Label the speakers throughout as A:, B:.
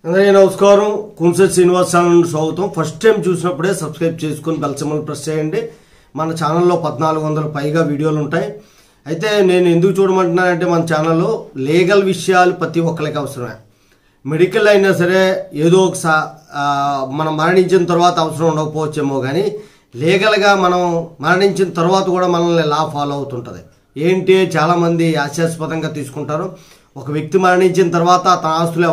A: అందరికీ నమస్కారం. కుంసెట్ శ్రీనివాస్ ఛానల్ స్వాగతం. ఫస్ట్ టైం చూసినప్పుడే సబ్స్క్రైబ్ చేసుకుని బెల్ సింబల్ ప్రెస్ చేయండి. మన ఛానల్లో 1400 పైగా వీడియోలు ఉంటాయి. అయితే నేను ఎందుకు చూడమంటున్నానంటే మన ఛానల్లో లీగల్ విషయాలు ప్రతి ఒక్కరికి అవసరమే. మెడికల్ అయినా సరే ఏదో ఒక మనం మరణించిన తర్వాత అవసరం ఉండకపోవచ్చేమో, కానీ లీగల్గా మనం మరణించిన తర్వాత కూడా మనల్ని లా ఫాలో అవుతుంటుంది. ఏంటి చాలామంది హాస్యాస్పదంగా తీసుకుంటారు. ఒక వ్యక్తి మరణించిన తర్వాత అతని ఆస్తులు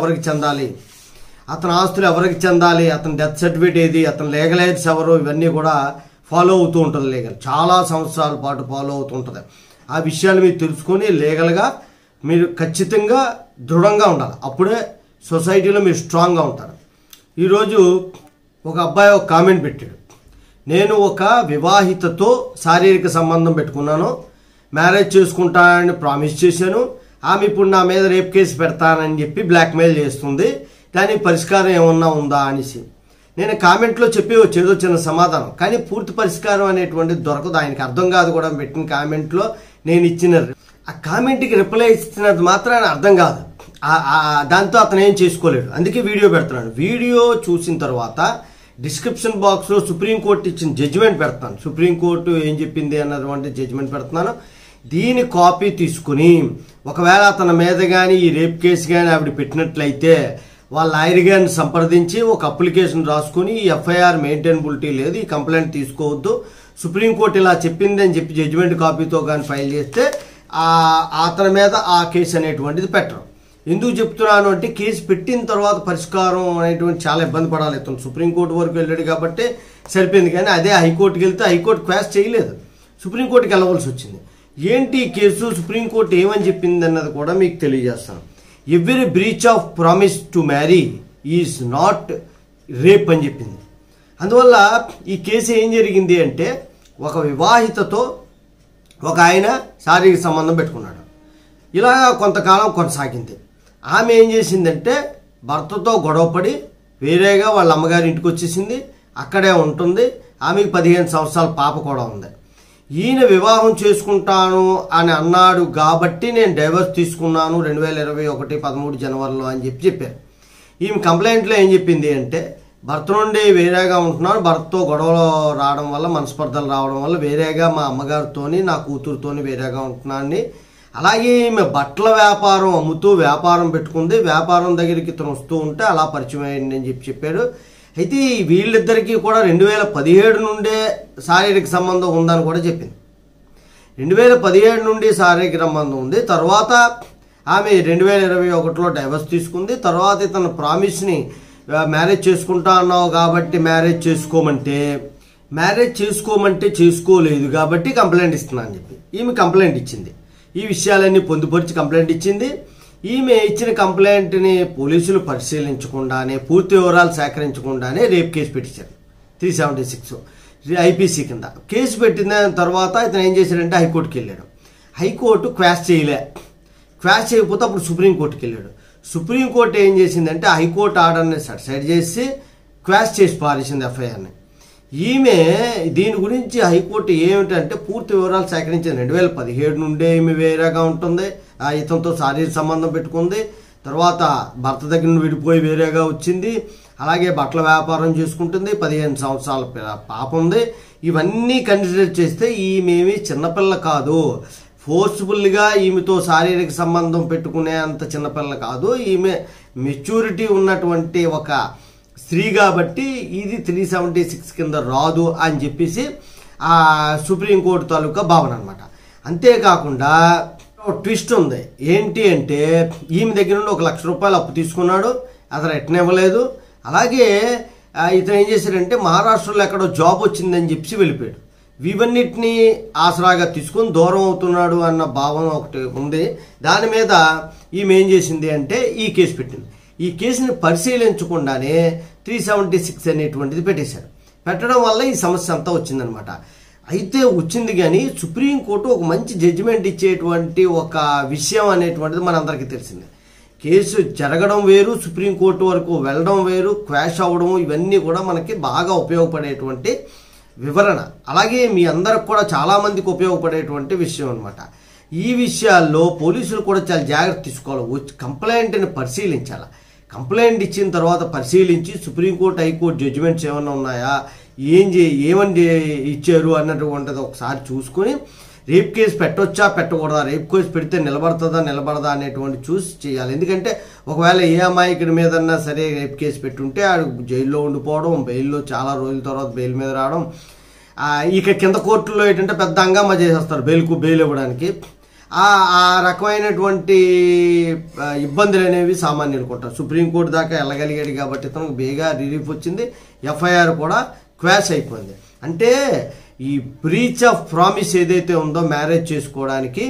A: ఎవరికి చెందాలి, అతని డెత్ సర్టిఫికేట్ ఏది, అతని లీగల్ ఎయిడ్స్ ఎవరు, ఇవన్నీ కూడా ఫాలో అవుతూ ఉంటుంది. లీగల్ చాలా సంవత్సరాల పాటు ఫాలో అవుతూ ఉంటుంది. ఆ విషయాలు మీరు తెలుసుకొని లీగల్గా మీరు ఖచ్చితంగా దృఢంగా ఉండాలి. అప్పుడే సొసైటీలో మీరు స్ట్రాంగ్గా ఉంటారు. ఈరోజు ఒక అబ్బాయి ఒక కామెంట్ పెట్టాడు. నేను ఒక వివాహితతో శారీరక సంబంధం పెట్టుకున్నాను, మ్యారేజ్ చేసుకుంటానని ప్రామిస్ చేశాను. ఆమె ఇప్పుడు నా మీద రేప్ కేసు పెడతానని చెప్పి బ్లాక్మెయిల్ చేస్తుంది. దానికి పరిష్కారం ఏమన్నా ఉందా అనేసి నేను కామెంట్లో చెప్పి వచ్చేదో చిన్న సమాధానం, కానీ పూర్తి పరిష్కారం అనేటువంటిది దొరకదు. ఆయనకి అర్థం కాదు కూడా. పెట్టిన కామెంట్లో నేను ఇచ్చిన ఆ కామెంట్కి రిప్లై ఇచ్చినది మాత్రాన అర్థం కాదు. దాంతో అతను ఏం చేసుకోలేడు. అందుకే వీడియో పెడుతున్నాడు. వీడియో చూసిన తర్వాత డిస్క్రిప్షన్ బాక్స్లో సుప్రీంకోర్టు ఇచ్చిన జడ్జిమెంట్ పెడతాను. సుప్రీంకోర్టు ఏం చెప్పింది అన్నటువంటి జడ్జిమెంట్ పెడుతున్నాను. దీని కాపీ తీసుకుని ఒకవేళ అతని మీద కానీ ఈ రేప్ కేసు కానీ ఆవిడ పెట్టినట్లయితే వాళ్ళ లాయర్ గారిని సంప్రదించి ఒక అప్లికేషన్ రాసుకుని ఈ ఎఫ్ఐఆర్ మెయింటైనబిలిటీ లేదు, ఈ కంప్లైంట్ తీసుకోవద్దు, సుప్రీంకోర్టు ఇలా చెప్పింది అని చెప్పి జడ్జిమెంట్ కాపీతో కానీ ఫైల్ చేస్తే అతని మీద ఆ కేసు అనేటువంటిది పెట్టరు. ఎందుకు చెప్తున్నాను అంటే కేసు పెట్టిన తర్వాత పరిష్కారం అనేటువంటి చాలా ఇబ్బంది పడాలి. ఇతను సుప్రీంకోర్టు వరకు వెళ్ళాడు కాబట్టి సరిపోయింది, కానీ అదే హైకోర్టుకి వెళ్తే హైకోర్టు క్వాష్ చేయలేదు, సుప్రీంకోర్టుకి వెళ్ళవలసి వచ్చింది. ఏంటి కేసు, సుప్రీంకోర్టు ఏమని చెప్పింది అన్నది కూడా మీకు తెలియజేస్తాను. Every breach of promise to marry is not rape అని చెప్పింది. అందువల్ల ఈ కేసు ఏం జరిగింది అంటే ఒక వివాహితతో ఒక ఆయన శారీరక సంబంధం పెట్టుకున్నాడు. ఇలా కొంతకాలం కొనసాగింది. ఆమె ఏం చేసిందంటే భర్తతో గొడవపడి వేరేగా వాళ్ళ అమ్మగారి ఇంటికి వచ్చేసింది, అక్కడే ఉంటుంది. ఆమెకు 15 సంవత్సరాల పాప కూడా ఉంది. ఈయన వివాహం చేసుకుంటాను అని అన్నాడు కాబట్టి నేను డైవర్స్ తీసుకున్నాను 2021 13 జనవరిలో అని చెప్పారు. ఈమె కంప్లైంట్లో ఏం చెప్పింది అంటే భర్త నుండి వేరేగా ఉంటున్నాను, భర్తతో గొడవలు రావడం వల్ల మనస్పర్ధలు రావడం వల్ల వేరేగా మా అమ్మగారితోని నా కూతురుతోని వేరేగా ఉంటున్నాను. అలాగే ఈమె బట్టల వ్యాపారం అమ్ముతూ వ్యాపారం పెట్టుకుంది. వ్యాపారం దగ్గరికి ఇతను వస్తూ ఉంటే అలా పరిచయం అయ్యింది అని చెప్పాడు. అయితే వీళ్ళిద్దరికీ కూడా 2017 నుండే శారీరక సంబంధం ఉందని కూడా చెప్పింది. 2017 నుండి శారీరక సంబంధం ఉంది. తర్వాత ఆమె 2021లో డైవర్స్ తీసుకుంది. తర్వాత ఇతను ప్రామిస్ని మ్యారేజ్ చేసుకుంటా అన్నావు కాబట్టి మ్యారేజ్ చేసుకోమంటే చేసుకోలేదు కాబట్టి కంప్లైంట్ ఇస్తున్నా అని చెప్పి ఈమె కంప్లైంట్ ఇచ్చింది. ఈ విషయాలన్నీ పొందుపరిచి కంప్లైంట్ ఇచ్చింది. ఈమె ఇచ్చిన కంప్లైంట్ని పోలీసులు పరిశీలించకుండానే పూర్తి వివరాలు సేకరించకుండానే రేప్ కేసు పెట్టించారు. 376 ఐపీసీ కింద కేసు పెట్టిన తర్వాత ఇతను ఏం చేశాడంటే హైకోర్టుకి వెళ్ళాడు. హైకోర్టు క్వాష్ చేయకపోతే అప్పుడు సుప్రీంకోర్టుకి వెళ్ళాడు. సుప్రీంకోర్టు ఏం చేసిందంటే హైకోర్టు ఆర్డర్ని సైడ్ చేసి క్వాష్ చేసి పారేసింది ఎఫ్ఐఆర్ని. ఈమె దీని గురించి హైకోర్టు ఏమిటంటే పూర్తి వివరాలు సేకరించింది. 2017 నుండే ఈమె వేరేగా ఉంటుంది, ఇతనితో శారీరక సంబంధం పెట్టుకుంది, తర్వాత భర్త దగ్గర నుండి విడిపోయి వేరేగా వచ్చింది, అలాగే బట్టల వ్యాపారం చేసుకుంటుంది, 15 సంవత్సరాల పాప ఉంది. ఇవన్నీ కన్సిడర్ చేస్తే ఈమెమి చిన్నపిల్ల కాదు, ఫోర్స్ఫుల్గా ఈమెతో శారీరక సంబంధం పెట్టుకునే అంత చిన్నపిల్ల కాదు, ఈమె మెచ్యూరిటీ ఉన్నటువంటి ఒక స్త్రీ కాబట్టి ఇది 376 కింద రాదు అని చెప్పేసి సుప్రీంకోర్టు తాలూకా భావన అనమాట. అంతేకాకుండా ట్విస్ట్ ఉంది. ఏంటి అంటే ఈమె దగ్గర నుండి 1 లక్ష రూపాయలు అప్పు తీసుకున్నాడు, అతను రిటర్న్ ఇవ్వలేదు. అలాగే ఇతను ఏం చేశాడంటే మహారాష్ట్రలో ఎక్కడో జాబ్ వచ్చిందని చెప్పి వెళ్ళిపోయాడు. ఇవన్నిటినీ ఆసరాగా తీసుకొని దూరం అవుతున్నాడు అన్న భావన ఒకటి ఉంది. దాని మీద ఈమె ఏం చేసింది అంటే ఈ కేసు పెట్టింది. ఈ కేసుని పరిశీలించకుండానే 376 అనేటువంటిది పెట్టడం వల్ల ఈ సమస్య అంతా వచ్చిందనమాట. అయితే వచ్చింది, కానీ సుప్రీంకోర్టు ఒక మంచి జడ్జిమెంట్ ఇచ్చేటువంటి ఒక విషయం అనేటువంటిది మనందరికీ తెలిసిందే. కేసు జరగడం వేరు, సుప్రీంకోర్టు వరకు వెళ్ళడం వేరు, క్వాష్ అవ్వడం, ఇవన్నీ కూడా మనకి బాగా ఉపయోగపడేటువంటి వివరణ. అలాగే మీ అందరికి కూడా చాలామందికి ఉపయోగపడేటువంటి విషయం అనమాట. ఈ విషయాల్లో పోలీసులు కూడా చాలా జాగ్రత్త తీసుకోవాలి. కంప్లైంట్ని పరిశీలించాలి. కంప్లైంట్ ఇచ్చిన తర్వాత పరిశీలించి సుప్రీంకోర్టు హైకోర్టు జడ్జిమెంట్స్ ఏమైనా ఉన్నాయా, ఏమని ఇచ్చారు అన్నటువంటిది ఒకసారి చూసుకొని రేప్ కేసు పెట్టొచ్చా పెట్టకూడదా, రేప్ కేసు పెడితే నిలబడదా అనేటువంటి చూసి చేయాలి. ఎందుకంటే ఒకవేళ ఏ అమాయకుడి మీదన్నా సరే రేప్ కేసు పెట్టుంటే ఆడు జైల్లో ఉండిపోవడం, బెయిల్లో చాలా రోజుల తర్వాత బెయిల్ మీద రావడం, ఇక కింద కోర్టుల్లో ఏంటంటే పెద్ద హంగామా చేసేస్తారు బెయిల్ ఇవ్వడానికి. ఆ రకమైనటువంటి ఇబ్బందులు అనేవి సామాన్యులకు ఉంటారు. సుప్రీంకోర్టు దాకా వెళ్ళగలిగాడు కాబట్టి తనకు బేగా రిలీఫ్ వచ్చింది, ఎఫ్ఐఆర్ కూడా క్వాష్ అయిపోయింది. అంటే ఈ బ్రీచ్ ఆఫ్ ప్రామిస్ ఏదైతే ఉందో మ్యారేజ్ చేసుకోవడానికి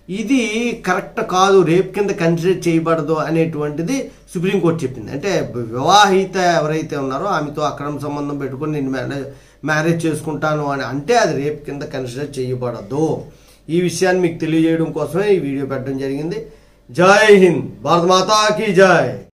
A: ఇది కరెక్ట్ కాదు, రేప్ కింద కన్సిడర్ చేయబడదు అనేటువంటిది సుప్రీంకోర్టు చెప్పింది. అంటే వివాహిత ఎవరైతే ఉన్నారో ఆమెతో అక్రమ సంబంధం పెట్టుకుని నేను మ్యారేజ్ చేసుకుంటాను అని అంటే అది రేప్ కింద కన్సిడర్ చేయబడదు. ఈ విషయాన్ని మీకు తెలియజేయడం కోసమే ఈ వీడియో పెట్టడం జరిగింది. జై హింద్, భారత మాతా కీ జై.